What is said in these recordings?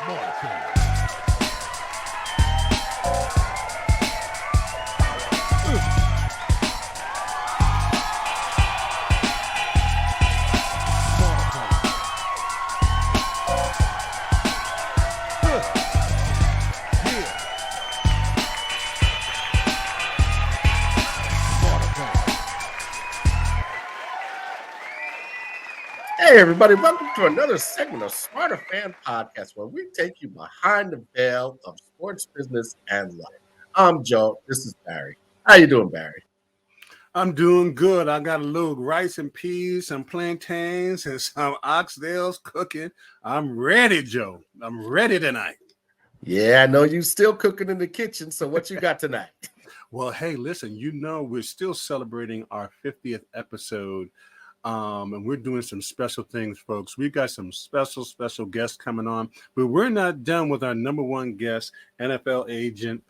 Smarterfan. Hey, everybody, welcome to another segment of Smarterfan Podcast, where we take you behind the veil of sports, business, and life. I'm Joe. This is Barry. How you doing, Barry? I'm doing good. I got a little rice and peas, some plantains, and some oxtails cooking. I'm ready, Joe. I'm ready tonight. Yeah, I know you still cooking in the kitchen, so what you got tonight? Well, hey, listen, we're still celebrating our 50th episode, and we're doing some special things, folks. We got some special guests coming on, but we're not done with our number one guest, NFL agent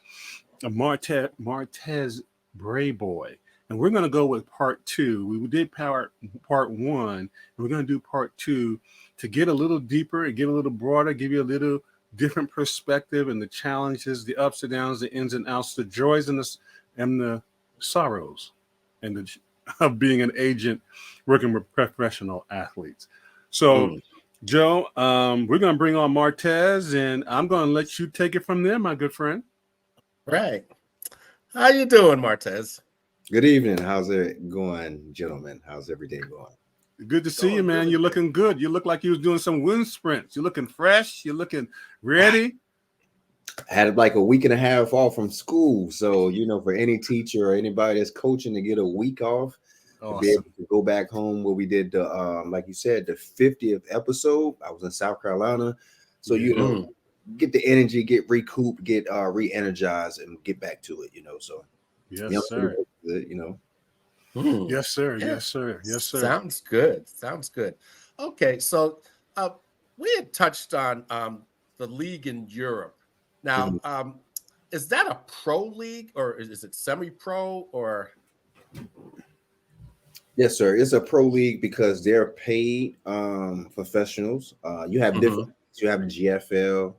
Martez Brayboy. And we're going to go with part two. We did part one, and we're going to do part two to get a little deeper and get a little broader, give you a little different perspective and the challenges, the ups and downs, the ins and outs, the joys and the sorrows and of being an agent working with professional athletes. So, Joe, we're going to bring on Martez, and I'm going to let you take it from there, my good friend. Right. How you doing, Martez? Good evening. How's it going, gentlemen? How's every day going? Good to see you, man. You're looking good. You look like you was doing some wind sprints. You're looking fresh. You're looking ready. I had like a week and a half off from school. So, for any teacher or anybody that's coaching to get a week off, to be able to go back home where we did the, like you said, the 50th episode. I was in South Carolina. So, get the energy, get recouped, get re-energized and get back to it, So, yes, sir. Good, Yes, sir. Yeah. Yes, sir. Yes, sir. Sounds good. Okay, so we had touched on the league in Europe. Now, is that a pro league or is it semi-pro or? Yes, sir. It's a pro league because they're paid professionals. You have different. You have the GFL,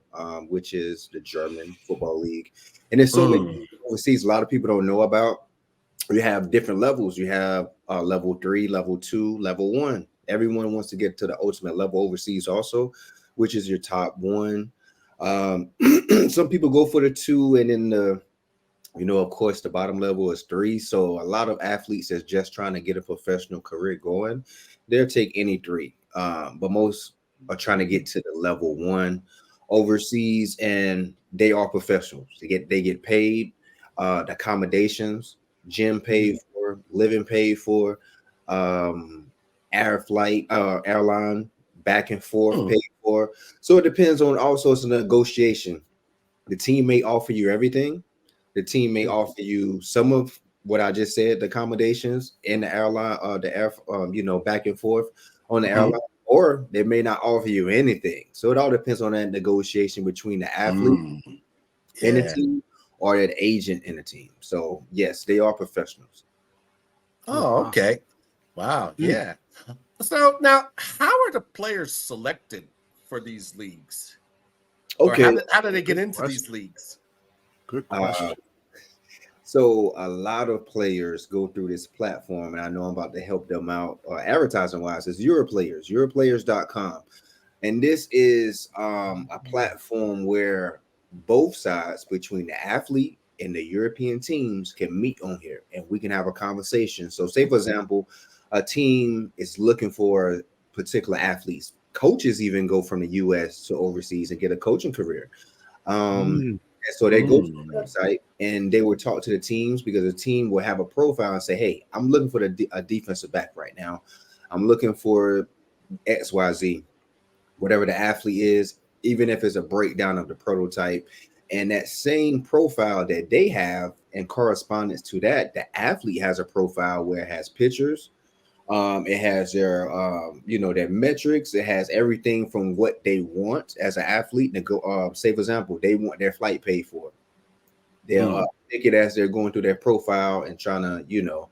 which is the German football league, and there's so many overseas. A lot of people don't know about. You have different levels. You have level 3, level 2, level 1. Everyone wants to get to the ultimate level overseas also, which is your top 1. Some people go for the 2, and then of course, the bottom level is 3. So a lot of athletes that's just trying to get a professional career going, they'll take any 3. But most are trying to get to the level 1 overseas, and they are professionals. They get paid, the accommodations, gym paid for, living paid for, airline back and forth paid for. So it depends on all sorts of negotiation. The team may offer you everything. The team may offer you some of what I just said, the accommodations in the airline, back and forth on the airline, or they may not offer you anything. So it all depends on that negotiation between the athlete and the team, or an agent in the team. So yes, they are professionals. Oh, okay. Wow. Yeah. So now, how are the players selected for these leagues? Okay. Or how do they get into these leagues? Good question. So a lot of players go through this platform, and I know I'm about to help them out advertising wise. It's Europlayers.com. And this is a platform where both sides between the athlete and the European teams can meet on here, and we can have a conversation. So say, for example, a team is looking for particular athletes. Coaches even go from the US to overseas and get a coaching career. And so they go to the website and they will talk to the teams, because the team will have a profile and say, hey, I'm looking for a defensive back right now. I'm looking for XYZ, whatever the athlete is, even if it's a breakdown of the prototype. And that same profile that they have in correspondence to that, the athlete has a profile where it has pictures. It has their, their metrics. It has everything from what they want as an athlete to go. Say, for example, they want their flight paid for. They'll take it as they're going through their profile and trying to,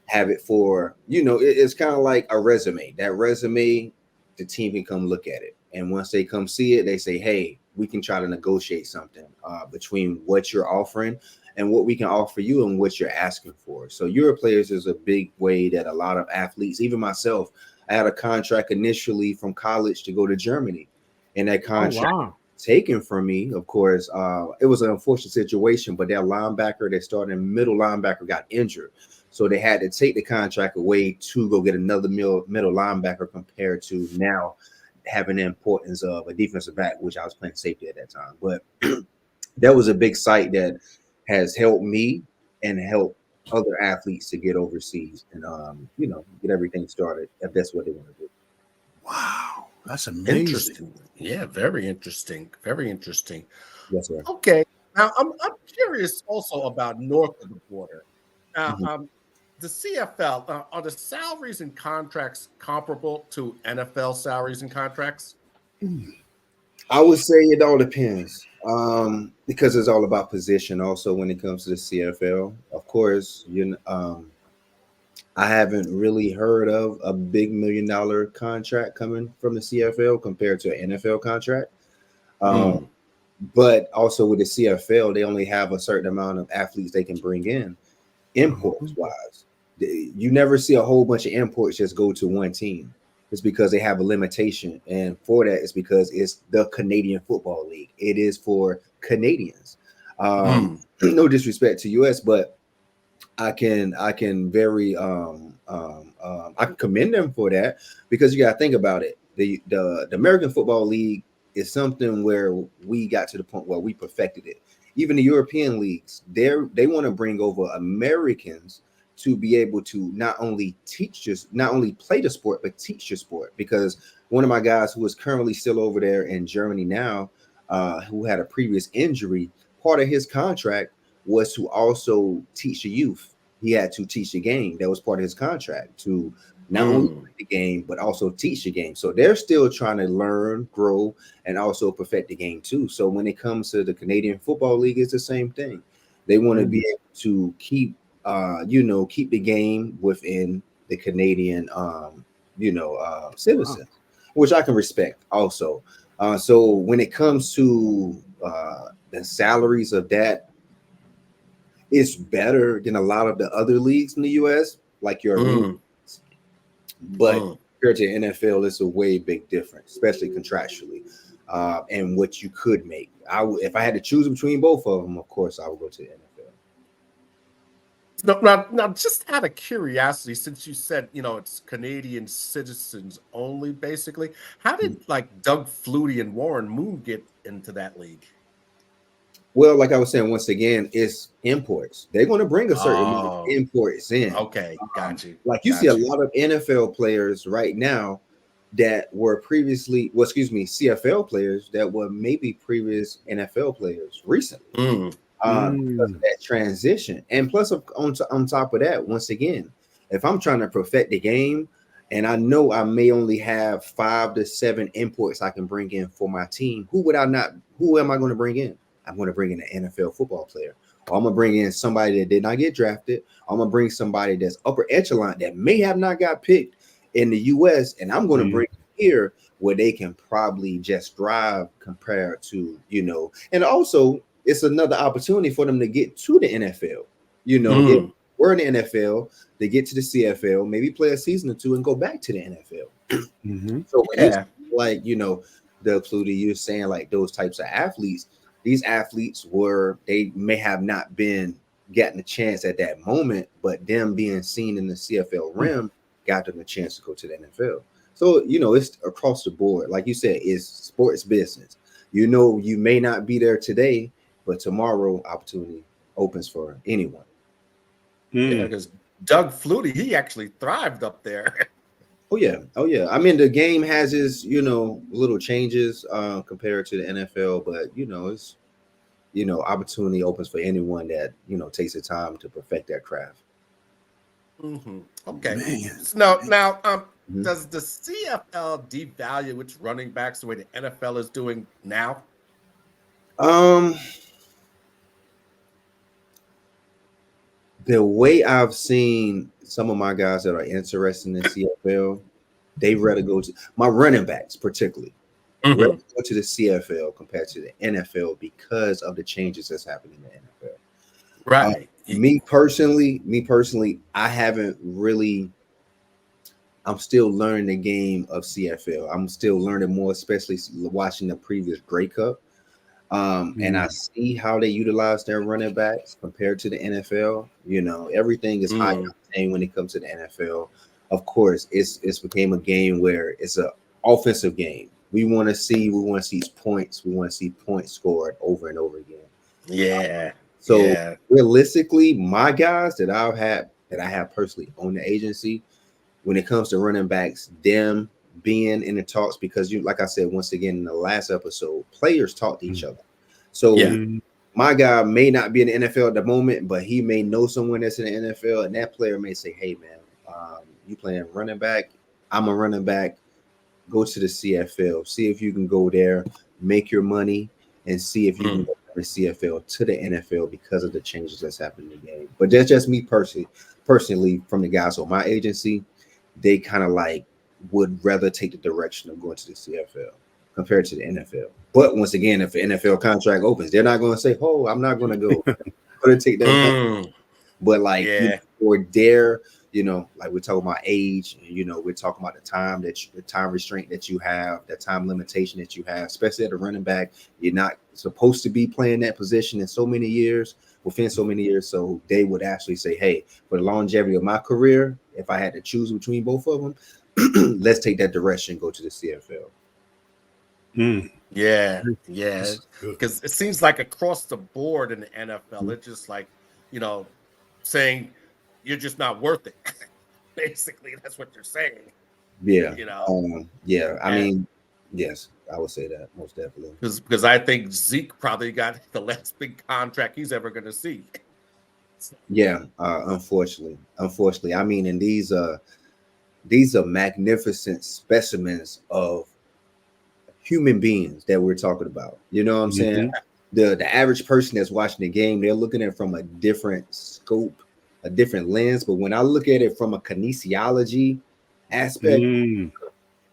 have it for, it's kind of like a resume. That resume, the team can come look at it. And once they come see it, they say, hey, we can try to negotiate something between what you're offering and what we can offer you and what you're asking for. So Euro players is a big way that a lot of athletes, even myself, I had a contract initially from college to go to Germany, and that contract taken from me. Of course, it was an unfortunate situation, but their linebacker, their starting middle linebacker, got injured. So they had to take the contract away to go get another middle linebacker compared to now having the importance of a defensive back, which I was playing safety at that time. But that was a big site that has helped me and helped other athletes to get overseas and get everything started if that's what they want to do. Wow, that's amazing. Interesting. Yeah, very interesting. Very interesting. Yes, sir. Okay. Now I'm curious also about north of the border. Now, the CFL, are the salaries and contracts comparable to NFL salaries and contracts? I would say it all depends, because it's all about position. Also, when it comes to the CFL, of course, I haven't really heard of a big $1 million contract coming from the CFL compared to an NFL contract. But also with the CFL, they only have a certain amount of athletes they can bring in, imports wise. You never see a whole bunch of imports just go to one team. It's because they have a limitation, and for that, it's because it's the Canadian Football League. It is for Canadians. No disrespect to US, but I can very I can commend them for that, because you got to think about it. The American Football League is something where we got to the point where we perfected it. Even the European leagues, they want to bring over Americans to be able to not only play the sport, but teach the sport. Because one of my guys who is currently still over there in Germany now, who had a previous injury, part of his contract was to also teach the youth. He had to teach the game. That was part of his contract, to not only play the game, but also teach the game. So they're still trying to learn, grow, and also perfect the game too. So when it comes to the Canadian Football League, it's the same thing. They want to be able to keep the game within the Canadian, citizens, which I can respect also. So when it comes to the salaries of that, it's better than a lot of the other leagues in the US, like your arena. But compared to NFL, it's a way big difference, especially contractually, and what you could make. If I had to choose between both of them, of course, I would go to the NFL. Now, just out of curiosity, since you said it's Canadian citizens only, basically, how did like Doug Flutie and Warren Moon get into that league? Well, like I was saying, once again, it's imports. They're going to bring a certain amount of imports in. Okay, got you. Like you see a lot of NFL players right now that were CFL players that were maybe previous NFL players recently. Because of that transition. And plus, on top of that, once again, if I'm trying to perfect the game, and I know I may only have 5 to 7 imports I can bring in for my team, who am I going to bring in? I'm going to bring in an NFL football player. Or I'm going to bring in somebody that did not get drafted. I'm going to bring somebody that's upper echelon that may have not got picked in the US, and I'm going to bring here where they can probably just thrive compared to, and also it's another opportunity for them to get to the NFL. If we're in the NFL, they get to the CFL, maybe play a season or two and go back to the NFL. So when it's like, Doug Flutie, you're saying like those types of athletes, these athletes they may have not been getting a chance at that moment, but them being seen in the CFL rim got them a chance to go to the NFL. So, it's across the board. Like you said, it's sports business. You may not be there today, but tomorrow opportunity opens for anyone. Yeah, because Doug Flutie, he actually thrived up there. Oh yeah. I mean, the game has its little changes compared to the NFL, but it's opportunity opens for anyone that takes the time to perfect that craft. Okay. Now, does the CFL devalue its running backs the way the NFL is doing now? The way I've seen some of my guys that are interested in the CFL, they'd rather go to my running backs, particularly. rather go to the CFL compared to the NFL because of the changes that's happening in the NFL. Right. Me personally, I haven't really. I'm still learning the game of CFL. I'm still learning more, especially watching the previous Grey Cup. And I see how they utilize their running backs compared to the NFL. You know, everything is high octane when it comes to the NFL. Of course, it's became a game where it's an offensive game. We want to see points. We want to see points scored over and over again. Yeah. So realistically, my guys that I have personally on the agency, when it comes to running backs, them being in the talks, because you, like I said, once again in the last episode, players talk to each other. So my guy may not be in the NFL at the moment, but he may know someone that's in the NFL, and that player may say, "Hey, man, you playing running back? I'm a running back. Go to the CFL. See if you can go there, make your money, and see if you can go from the CFL to the NFL because of the changes that's happening in the game." But that's just me personally from the guys on my agency. They kind of like would rather take the direction of going to the CFL compared to the NFL. But once again, if an NFL contract opens, they're not going to say, "Oh, I'm not going to go." I'm going to take that. But like for their, like we're talking about age, we're talking about the time restraint that you have, the time limitation that you have, especially at a running back. You're not supposed to be playing that position within so many years. So they would actually say, "Hey, for the longevity of my career, if I had to choose between both of them, let's take that direction, go to the CFL." Yeah. Because it seems like across the board in the NFL, it's just like, saying you're just not worth it. Basically, that's what you're saying. Yeah. I mean, yes, I would say that most definitely. Because I think Zeke probably got the last big contract he's ever going to see. Yeah, unfortunately. I mean, and these are magnificent specimens of human beings that we're talking about. You know what I'm saying? The average person that's watching the game, they're looking at it from a different scope, a different lens. But when I look at it from a kinesiology aspect,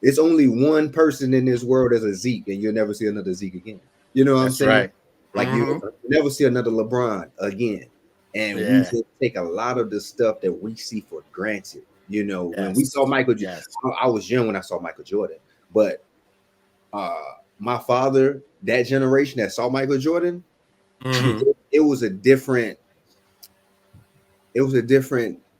it's only one person in this world as a Zeke, and you'll never see another Zeke again. You know what I'm saying? Right. Like you'll never see another LeBron again. And we just take a lot of the stuff that we see for granted. When we saw Michael, I was young when I saw Michael Jordan, but my father, that generation that saw Michael Jordan, it was a different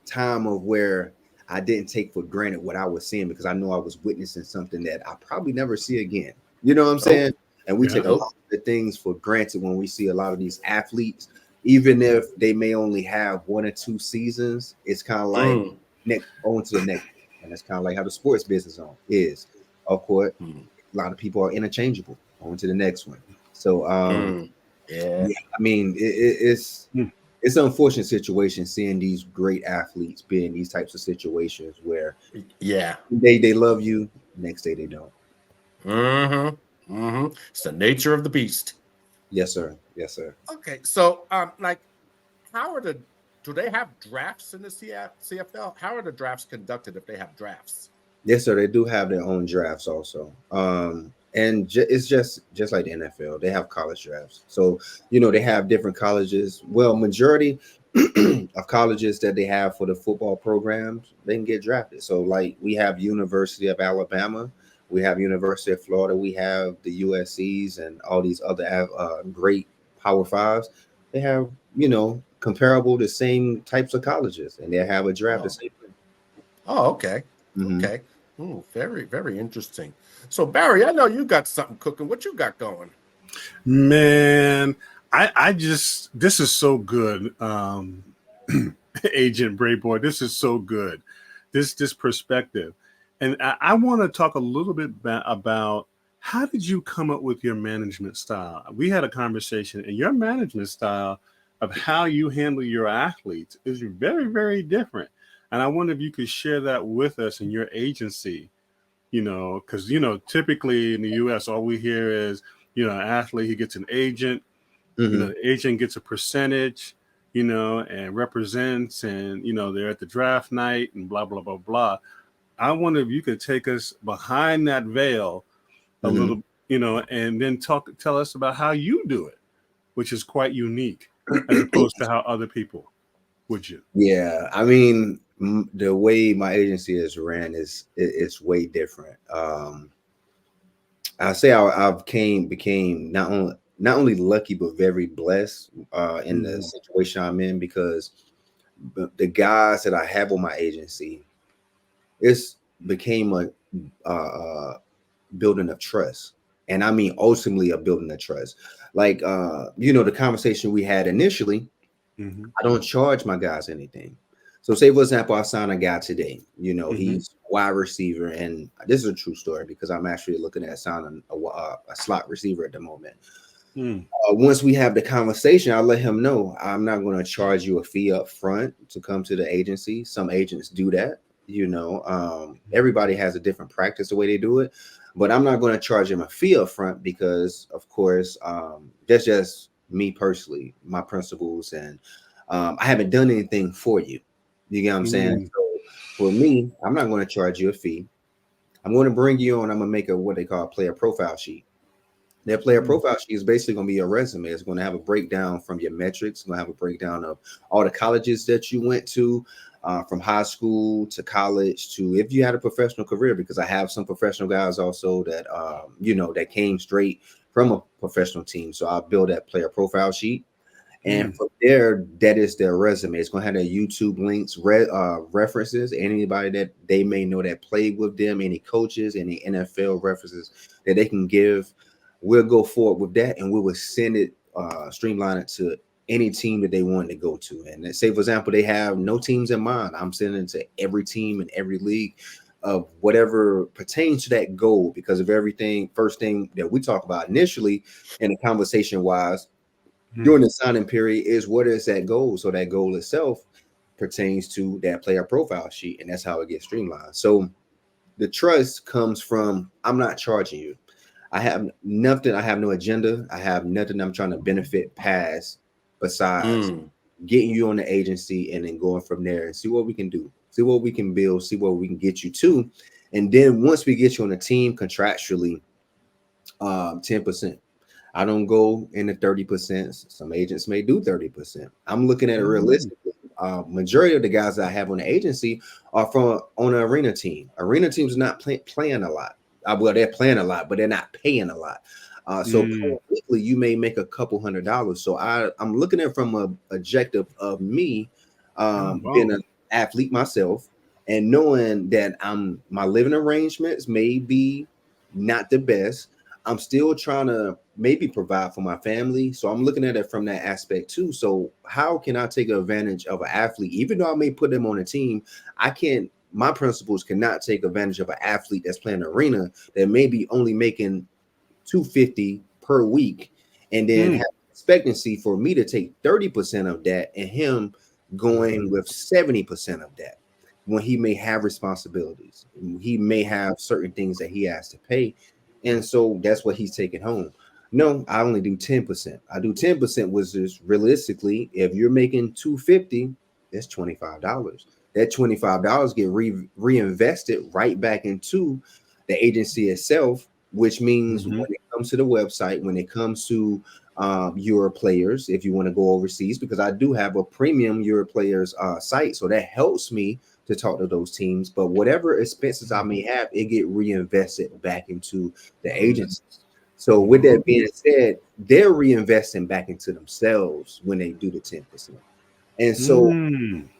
time of where I didn't take for granted what I was seeing, because I know I was witnessing something that I probably never see again. You know what I'm saying? And we take a lot of the things for granted when we see a lot of these athletes, even if they may only have 1 or 2 seasons. It's kind of like on to the next, and that's kind of like how the sports business is. Of course, a lot of people are interchangeable. On to the next one. So, I mean, it's an unfortunate situation seeing these great athletes be in these types of situations where they love you, next day they don't. It's the nature of the beast. Yes, sir. Okay, so like, do they have drafts in the CFL? How are the drafts conducted if they have drafts? Yes, sir. They do have their own drafts also. And it's just like the NFL. They have college drafts. So, they have different colleges. Well, majority of colleges that they have for the football programs, they can get drafted. So, like, we have University of Alabama, we have University of Florida, we have the USCs and all these other great Power Fives. They have, comparable the same types of colleges, and they have a draft the same thing. Oh, okay. Okay. Ooh, very, very interesting. So, Barry, I know you got something cooking. What you got going? Man, I just, this is so good. Agent Brayboy, this is so good. This perspective. And I want to talk a little bit about how did you come up with your management style? We had a conversation, and your management style of how you handle your athletes is very, very different. And I wonder if you could share that with us in your agency, because, typically in the U.S., all we hear is, an athlete, he gets an agent, the agent gets a percentage, and represents, and, they're at the draft night and blah, blah, blah, blah. I wonder if you could take us behind that veil a little and then tell us about how you do it, which is quite unique as opposed to how other people would you. Yeah, I mean, the way my agency is ran it's way different. I say I've became not only lucky but very blessed in the situation I'm in, because the guys that I have on my agency, it's became a building of trust. And I mean ultimately a building of trust. Like the conversation we had initially, I don't charge my guys anything. So say for example, I sign a guy today, he's wide receiver, and this is a true story because I'm actually looking at signing a slot receiver at the moment. Once we have the conversation, I'll let him know I'm not going to charge you a fee up front to come to the agency. Some agents do that, everybody has a different practice the way they do it, but I'm not going to charge him a fee up front because, of course, that's just me personally, my principles, and I haven't done anything for you. You get what I'm saying? So for me, I'm not going to charge you a fee. I'm going to bring you on. I'm going to make what they call a player profile sheet. That player profile sheet is basically going to be your resume. It's going to have a breakdown from your metrics. It's going to have a breakdown of all the colleges that you went to, from high school to college to if you had a professional career, because I have some professional guys also that, that came straight from a professional team. So I'll build that player profile sheet. And from there, that is their resume. It's going to have their YouTube links, references, anybody that they may know that played with them, any coaches, any NFL references that they can give. We'll go forward with that, and we will send it, streamline it to any team that they want to go to. And let's say, for example, they have no teams in mind. I'm sending it to every team in every league of whatever pertains to that goal, because of everything. First thing that we talk about initially in the conversation wise during the signing period is what is that goal. So that goal itself pertains to that player profile sheet, and that's how it gets streamlined. So the trust comes from, I'm not charging you. I have nothing. I have no agenda. I have nothing I'm trying to benefit past besides getting you on the agency and then going from there and see what we can do, see what we can build, see what we can get you to. And then once we get you on the team contractually, 10%. I don't go in the 30%. Some agents may do 30%. I'm looking at it realistically. Majority of the guys that I have on the agency are on an arena team. Arena teams are not playing a lot. Well, they're playing a lot, but they're not paying a lot. So weekly, you may make a couple $100. So I'm looking at it from an objective of me being an athlete myself, and knowing that my living arrangements may be not the best. I'm still trying to maybe provide for my family. So I'm looking at it from that aspect too. So how can I take advantage of an athlete? Even though I may put them on a team, my principles cannot take advantage of an athlete that's playing arena that may be only making $250 per week, and then have expectancy for me to take 30% of that and him going with 70% of that, when he may have responsibilities. He may have certain things that he has to pay. And so that's what he's taking home. No, I only do 10%. I do 10%, which is realistically, if you're making $250, that's $25. That $25 get reinvested right back into the agency itself, which means when it comes to the website, when it comes to your players, if you want to go overseas, because I do have a premium your players site, so that helps me to talk to those teams. But whatever expenses I may have, it get reinvested back into the agency. So with that being said, they're reinvesting back into themselves when they do the 10%. And so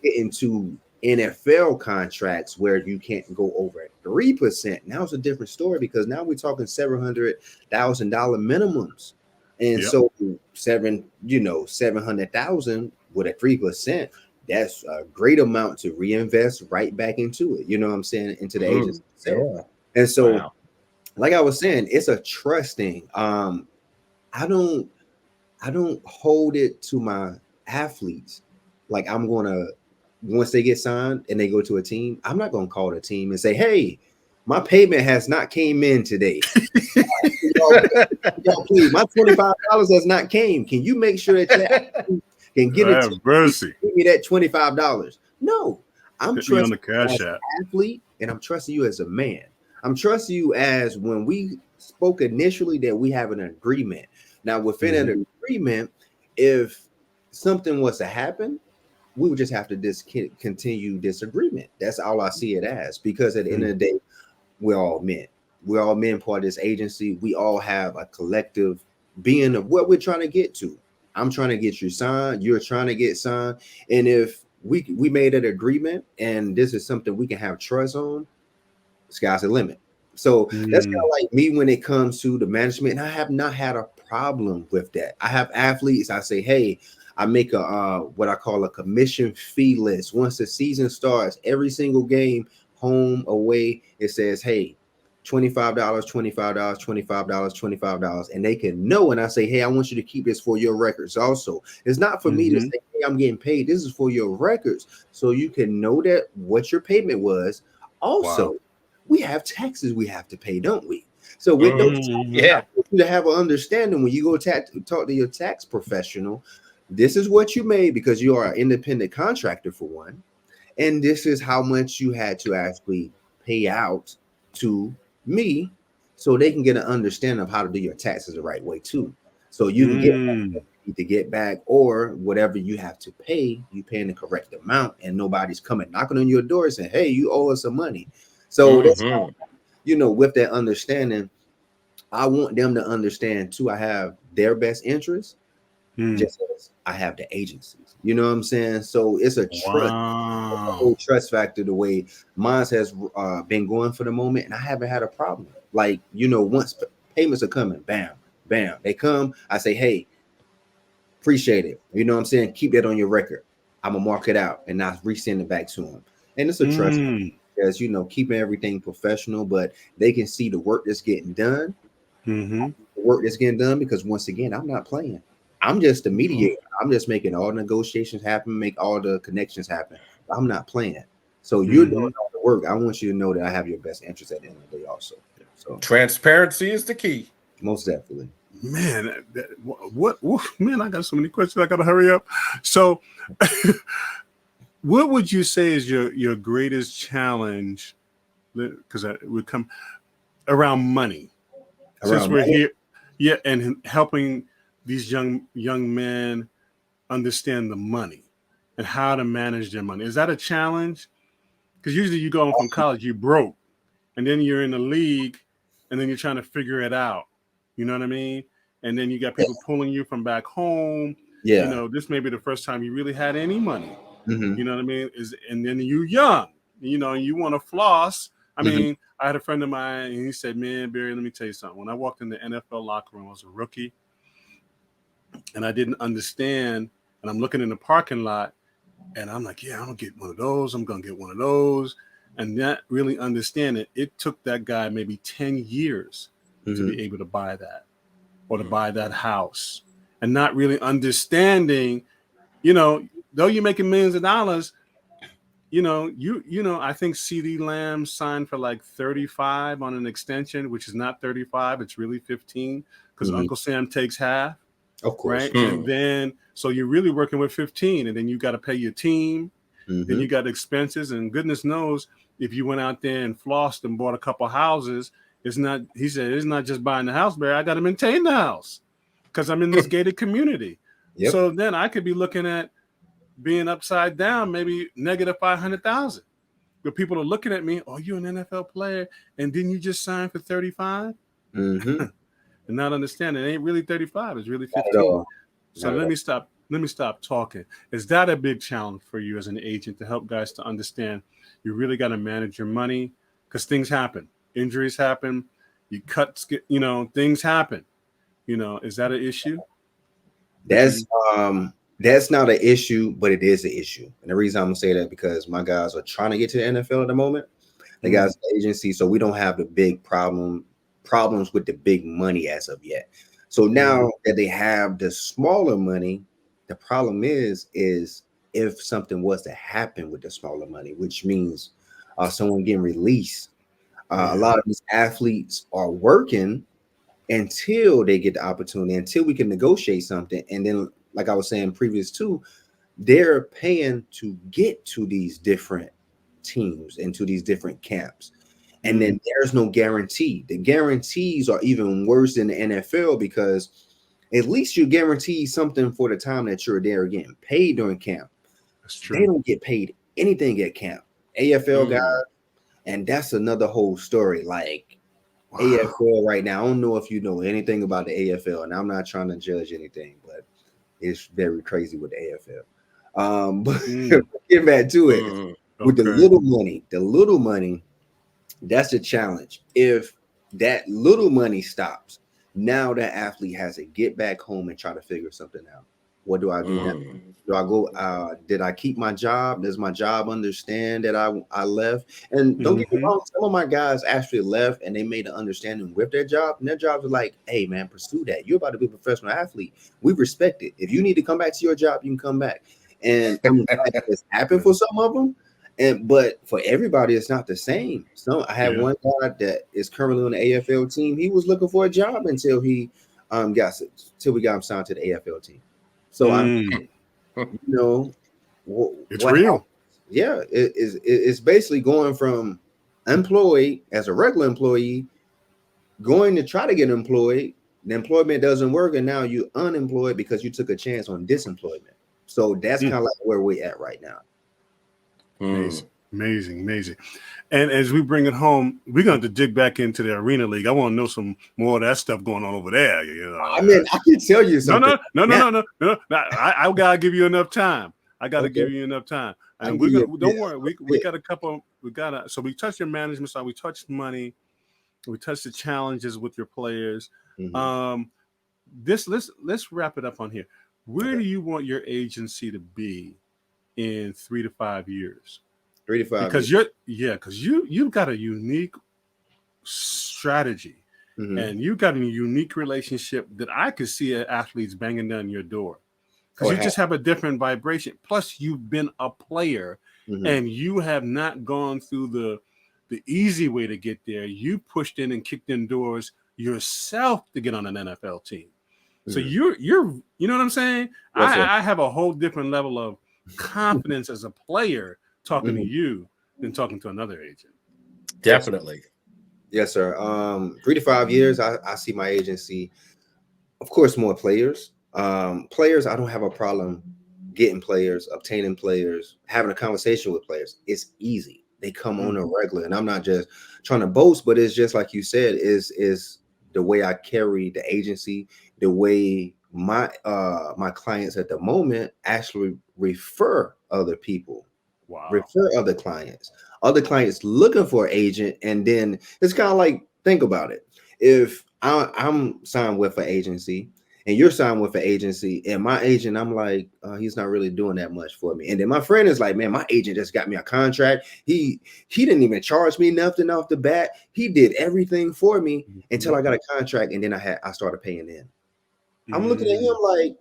get into NFL contracts where you can't go over 3%. Now it's a different story, because now we're talking $700,000 minimums. And so 700,000 with a 3%, that's a great amount to reinvest right back into it. You know what I'm saying? Into the agency. And so, like I was saying, it's a trust thing. I don't hold it to my athletes. Like, I'm gonna, once they get signed and they go to a team, I'm not gonna call the team and say, "Hey, my payment has not came in today. y'all, please, my $25 has not came. Can you make sure that you can get it? Give me that $25." No, I'm trusting you as an athlete, and I'm trusting you as a man. I'm trusting you as when we spoke initially that we have an agreement. Now, within an agreement, if something was to happen, we would just have to discontinue disagreement. That's all I see it as, because at the end of the day, we're all men. We're all men, part of this agency. We all have a collective being of what we're trying to get to. I'm trying to get you signed. You're trying to get signed. And if we made an agreement and this is something we can have trust on, sky's the limit. So that's kind of like me when it comes to the management. And I have not had a problem with that. I have athletes. I say, hey, I make a what I call a commission fee list. Once the season starts, every single game, home, away, it says, hey, $25, $25, $25, $25. And they can know. And I say, hey, I want you to keep this for your records. Also, it's not for me to say, hey, I'm getting paid. This is for your records. So you can know that what your payment was. Also, we have taxes we have to pay, don't we? So with those taxes, I want you to have an understanding when you go talk to your tax professional. This is what you made because you are an independent contractor for one, and this is how much you had to actually pay out to me, so they can get an understanding of how to do your taxes the right way too. So you can get back, to get back, or whatever you have to pay, you paying the correct amount, and nobody's coming knocking on your door saying, "Hey, you owe us some money." So that's how, with that understanding, I want them to understand too. I have their best interest, just as I have the agencies. You know what I'm saying? So it's a trust, a whole trust factor. The way mine has been going for the moment, and I haven't had a problem. Like once payments are coming, bam, bam, they come. I say, hey, appreciate it. You know what I'm saying? Keep that on your record. I'm gonna mark it out and not resend it back to them. And it's a trust. As keeping everything professional, but they can see the work that's getting done, the work that's getting done, because once again, I'm not playing. I'm just a mediator. I'm just making all negotiations happen, make all the connections happen. I'm not playing. So you're doing all the work. I want you to know that I have your best interest at the end of the day also. So transparency is the key. Most definitely. Man, what man, I got so many questions. I gotta hurry up. So what would you say is your greatest challenge? Because it would come around money. Since we're here, and helping these young men understand the money and how to manage their money. Is that a challenge? Because usually you go from college, you broke, and then you're in the league, and then you're trying to figure it out. You know what I mean? And then you got people pulling you from back home. Yeah. This may be the first time you really had any money. You know what I mean? And then you're young, and you want to floss. I mean, I had a friend of mine, and he said, man, Barry, let me tell you something. When I walked in the NFL locker room, I was a rookie, and I didn't understand, and I'm looking in the parking lot, and I'm like, yeah, I'm going to get one of those. I'm going to get one of those. And not really understanding, it took that guy maybe 10 years to be able to buy that or to buy that house, and not really understanding, though you're making millions of dollars, I think CD Lamb signed for like 35 on an extension, which is not 35, it's really 15, because Uncle Sam takes half. Of course. Right. And then so you're really working with 15, and then you got to pay your team. Then you got expenses, and goodness knows if you went out there and flossed and bought a couple houses, he said it's not just buying the house, Barry. I got to maintain the house because I'm in this gated community. Yep. So then I could be looking at being upside down, maybe negative 500,000. But people are looking at me, oh, you're an NFL player, and didn't you just sign for 35? And not understanding it ain't really 35, it's really 15. So let me stop talking. Is that a big challenge for you as an agent to help guys to understand you really got to manage your money? Because things happen, injuries happen, you cut, things happen. Is that an issue? That's not an issue, but it is an issue. And the reason I'm gonna say that because my guys are trying to get to the NFL at the moment. The guys at the agency, so we don't have the big problems with the big money as of yet. So now that they have the smaller money, the problem is if something was to happen with the smaller money, which means someone getting released. A lot of these athletes are working until they get the opportunity, until we can negotiate something. And then, like I was saying previous too, they're paying to get to these different teams and to these different camps. And then there's no guarantee. The guarantees are even worse in the NFL because at least you guarantee something for the time that you're there getting paid during camp. That's true. They don't get paid anything at camp. AFL guys, and that's another whole story. Like AFL right now, I don't know if you know anything about the AFL, and I'm not trying to judge anything, but it's very crazy with the AFL. But get back to it. With the little money, that's a challenge. If that little money stops, now that athlete has to get back home and try to figure something out. What do I do now? Do I go? Did I keep my job? Does my job understand that I left? And don't get me wrong, some of my guys actually left and they made an understanding with their job. And their jobs are like, hey man, pursue that. You're about to be a professional athlete. We respect it. If you need to come back to your job, you can come back. And I'm glad that this happened for some of them. But for everybody, it's not the same. So I had one guy that is currently on the AFL team. He was looking for a job until we got him signed to the AFL team. So it's real. Yeah, it's basically going from employed as a regular employee, going to try to get employed. The employment doesn't work, and now you're unemployed because you took a chance on disemployment. So that's kind of like where we're at right now. Amazing. And as we bring it home, we're going to dig back into the Arena League. I want to know some more of that stuff going on over there. You know, I mean, I can tell you something. No. I gotta give you enough time. Give you enough time. And we're gonna don't worry. We got a couple. So we touched your management side. We touched money. We touched the challenges with your players. Let's wrap it up on here. Where do you want your agency to be in 3 to 5 years? 3 to 5 because years. you've got a unique strategy and you've got a unique relationship that I could see athletes banging down your door because you just have a different vibration. Plus, you've been a player and you have not gone through the easy way to get there. You pushed in and kicked in doors yourself to get on an NFL team. So you're you know what I'm saying? Yes, I have a whole different level of confidence as a player talking to you than talking to another agent. Definitely. Yes, sir. 3 to 5 years, I see my agency, of course, more players. Players, I don't have a problem getting players, obtaining players, having a conversation with players. It's easy. They come on a regular, and I'm not just trying to boast, but it's just like you said, is the way I carry the agency, the way my clients at the moment actually refer other people. Wow. Refer other clients looking for an agent. And then it's kind of like, think about it. If I'm signed with an agency and you're signed with an agency and my agent, I'm like, he's not really doing that much for me. And then my friend is like, man, my agent just got me a contract. He didn't even charge me nothing off the bat. He did everything for me until I got a contract. And then I started paying in. I'm looking at him like,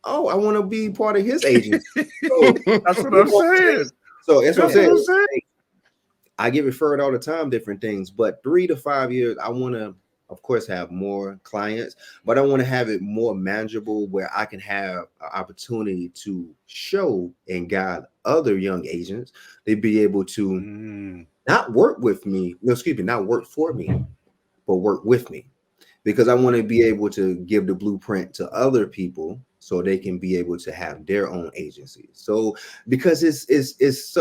oh, I want to be part of his agency. So, that's what I'm saying. So that's what I'm saying. I get referred all the time, different things, but 3 to 5 years, I want to, of course, have more clients, but I want to have it more manageable where I can have an opportunity to show and guide other young agents. They'd be able to not work with me, not work for me, but work with me, because I want to be able to give the blueprint to other people so they can be able to have their own agencies. So because it's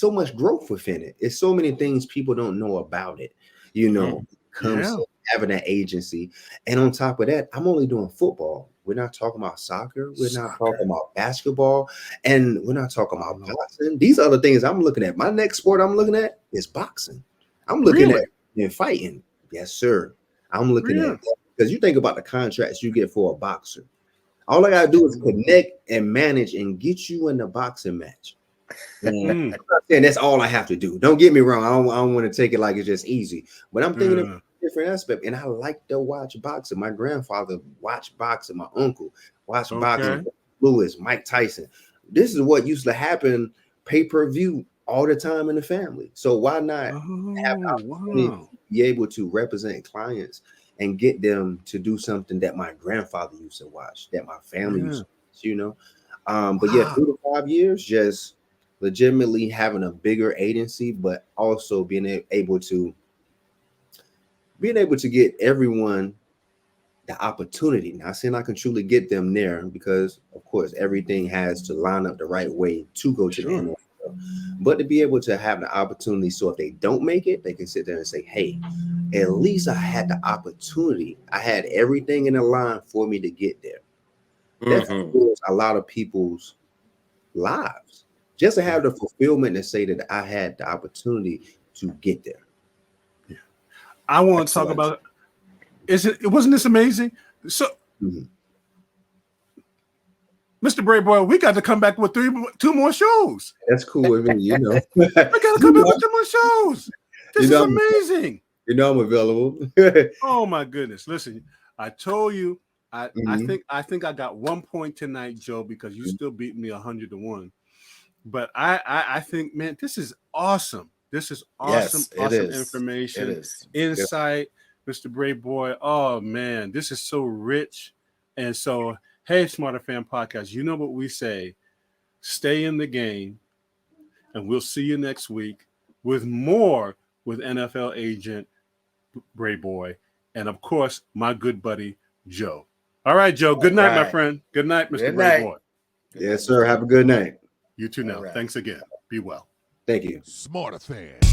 so much growth within it. It's so many things people don't know about it, comes to having an agency. And on top of that, I'm only doing football. We're not talking about soccer. We're not talking about basketball. And we're not talking about boxing. These other things I'm looking at. My next sport I'm looking at is boxing. I'm looking at and fighting. Yes, sir. I'm looking at that because you think about the contracts you get for a boxer. All I gotta do is connect and manage and get you in the boxing match. I'm not saying that's all I have to do. Don't get me wrong. I don't want to take it like it's just easy, but I'm thinking of a different aspect. And I like to watch boxing. My grandfather watched boxing. My uncle watched boxing. Lewis, Mike Tyson. This is what used to happen pay-per-view all the time in the family. So why not have the opportunity to be able to represent clients and get them to do something that my grandfather used to watch, that my family used to watch, but 3 to 5 years, just legitimately having a bigger agency, but also being able to being able to get everyone the opportunity. Not saying I can truly get them there because, of course, everything has to line up the right way to go to the NFL. But to be able to have the opportunity, so if they don't make it, they can sit there and say, hey, at least I had the opportunity. I had everything in the line for me to get there. That fulfills a lot of people's lives. Just to have the fulfillment to say that I had the opportunity to get there. Yeah. I want to talk about wasn't this amazing? So Mr. Brayboy, we got to come back with two more shows. That's cool with me, you know. We got to come back with 2 more shows. This is amazing. You know I'm available. Oh my goodness. Listen, I told you, I think I got 1 point tonight, Joe, because you still beat me 100-1. But I think, man, this is awesome. This is awesome, awesome information, insight, Mr. Brayboy. Oh man, this is so rich. And so, hey, Smarterfan podcast, you know what we say. Stay in the game, and we'll see you next week with more with NFL agent Brayboy, and of course, my good buddy Joe. All right, Joe. Good night, my friend. Good night, Mr. Brayboy. Yes, sir. Have a good night. You too now. Thanks again. Be well. Thank you. Smarterfan.